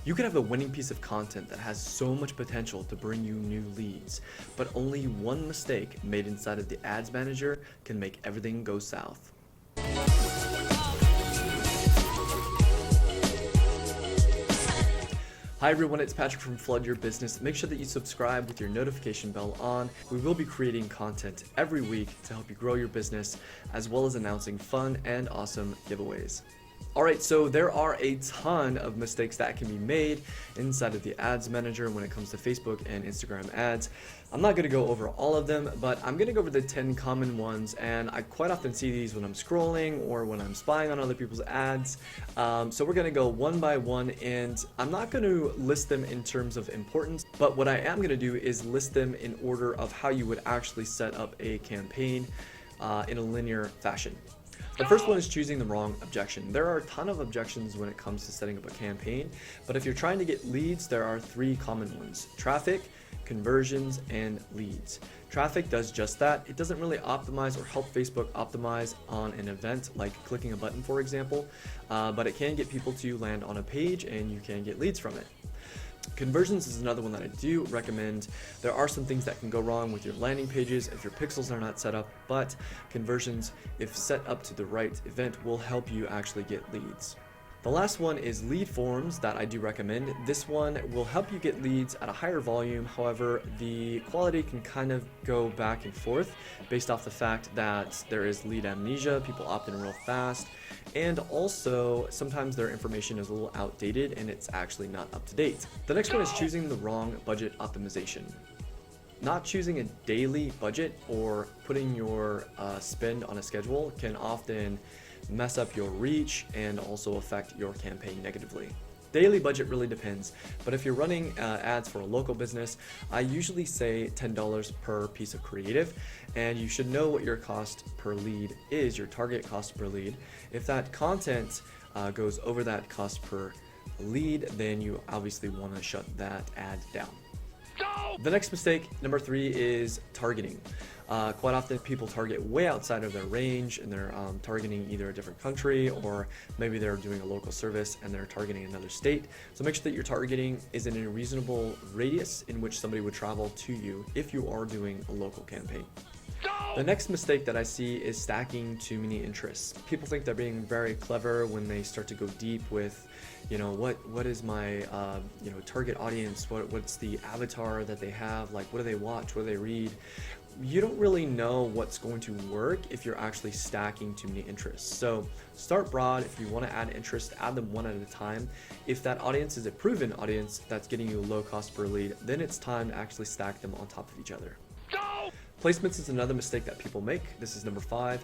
You could have a winning piece of content that has so much potential to bring you new leads, but only one mistake made inside of the ads manager can make everything go south. Hi everyone, it's Patrick from Flood Your Business. Make sure that you subscribe with your notification bell on. We will be creating content every week to help you grow your business, as well as announcing fun and awesome giveaways. Alright, so there are a ton of mistakes that can be made inside of the ads manager when it comes to Facebook and Instagram ads. I'm not going to go over all of them, but I'm going to go over the 10 common ones, and I quite often see these when I'm scrolling or when I'm spying on other people's ads. So we're going to go one by one, and I'm not going to list them in terms of importance, but what I am going to do is list them in order of how you would actually set up a campaign in a linear fashion. The first one is choosing the wrong objection. There are a ton of objections when it comes to setting up a campaign, but if you're trying to get leads, there are three common ones: traffic, conversions, and leads. Traffic does just that. It doesn't really optimize or help Facebook optimize on an event like clicking a button, for example, but it can get people to land on a page and you can get leads from it. Conversions is another one that I do recommend. There are some things that can go wrong with your landing pages if your pixels are not set up, but conversions, if set up to the right event, will help you actually get leads. The last one is lead forms that I do recommend. This one will help you get leads at a higher volume. However, the quality can kind of go back and forth based off the fact that there is lead amnesia, people opt in real fast, and also sometimes their information is a little outdated and it's actually not up to date. The next one is choosing the wrong budget optimization. Not choosing a daily budget or putting your spend on a schedule can often mess up your reach and also affect your campaign negatively. Daily budget really depends, but if you're running ads for a local business, I usually say $10 per piece of creative, and you should know what your cost per lead is, your target cost per lead. If that content goes over that cost per lead, then you obviously want to shut that ad down. The next mistake, number 3, is targeting. Quite often people target way outside of their range, and they're targeting either a different country, or maybe they're doing a local service and they're targeting another state. So make sure that your targeting is in a reasonable radius in which somebody would travel to you if you are doing a local campaign. The next mistake that I see is stacking too many interests. People think they're being very clever when they start to go deep with, what is my target audience, what's the avatar that they have, like what do they watch, what do they read. You don't really know what's going to work if you're actually stacking too many interests. So start broad. If you want to add interest, add them one at a time. If that audience is a proven audience that's getting you a low cost per lead, then it's time to actually stack them on top of each other. Placements is another mistake that people make. This is number 5.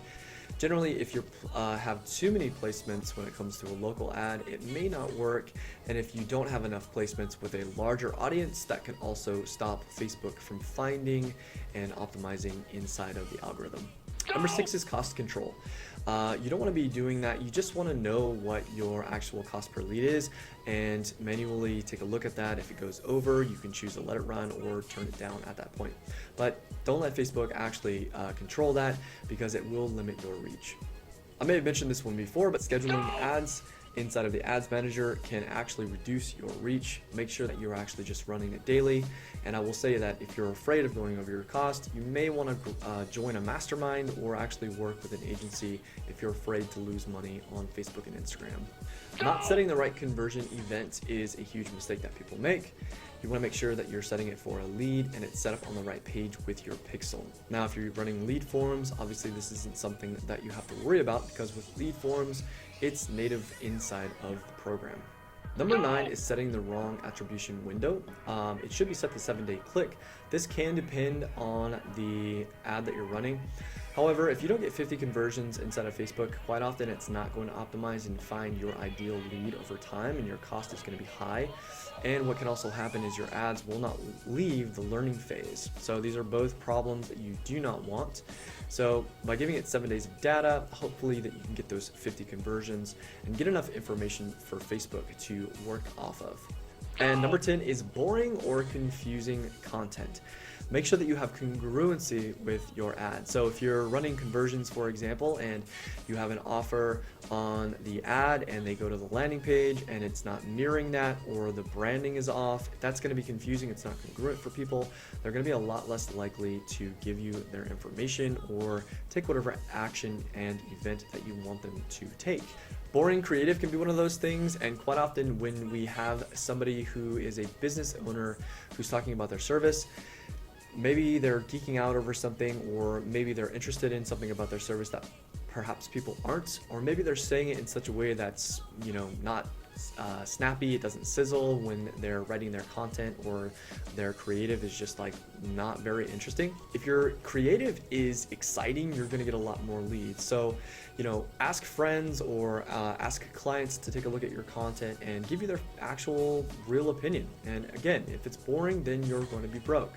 Generally, if you have too many placements when it comes to a local ad, it may not work. And if you don't have enough placements with a larger audience, that can also stop Facebook from finding and optimizing inside of the algorithm. Number 6 is cost control. You don't want to be doing that. You just want to know what your actual cost per lead is and manually take a look at that. If it goes over, you can choose to let it run or turn it down at that point. But don't let Facebook actually control that, because it will limit your reach. I may have mentioned this one before, but scheduling ads inside of the ads manager can actually reduce your reach. Make sure that you're actually just running it daily. And I will say that if you're afraid of going over your cost, you may want to join a mastermind or actually work with an agency if you're afraid to lose money on Facebook and Instagram. Not setting the right conversion event is a huge mistake that people make. You want to make sure that you're setting it for a lead and it's set up on the right page with your pixel. Now, if you're running lead forms, obviously this isn't something that you have to worry about, because with lead forms, it's native inside of the program. Number 9 is setting the wrong attribution window. It should be set to 7-day click. This can depend on the ad that you're running. However, if you don't get 50 conversions inside of Facebook, quite often it's not going to optimize and find your ideal lead over time, and your cost is going to be high. And what can also happen is your ads will not leave the learning phase. So these are both problems that you do not want. So by giving it 7 days of data, hopefully that you can get those 50 conversions and get enough information for Facebook to work off of. And number 10 is boring or confusing content. Make sure that you have congruency with your ad. So if you're running conversions, for example, and you have an offer on the ad and they go to the landing page and it's not mirroring that, or the branding is off, that's going to be confusing. It's not congruent for people. They're going to be a lot less likely to give you their information or take whatever action and event that you want them to take. Boring creative can be one of those things, and quite often when we have somebody who is a business owner who's talking about their service, maybe they're geeking out over something, or maybe they're interested in something about their service that perhaps people aren't, or maybe they're saying it in such a way that's, not snappy, it doesn't sizzle when they're writing their content, or their creative is just like not very interesting. If your creative is exciting, you're going to get a lot more leads. So, ask friends or ask clients to take a look at your content and give you their actual real opinion. And again, if it's boring, then you're going to be broke.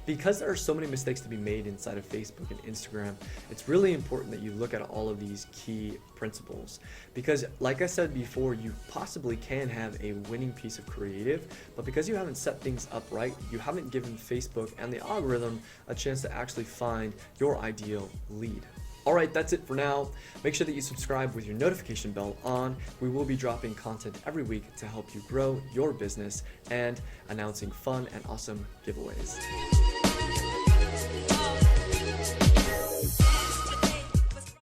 Because there are so many mistakes to be made inside of Facebook and Instagram, it's really important that you look at all of these key principles. Because like I said before, you possibly can have a winning piece of creative, but because you haven't set things up right, you haven't given Facebook and the algorithm a chance to actually find your ideal lead. Alright, that's it for now. Make sure that you subscribe with your notification bell on. We will be dropping content every week to help you grow your business and announcing fun and awesome giveaways.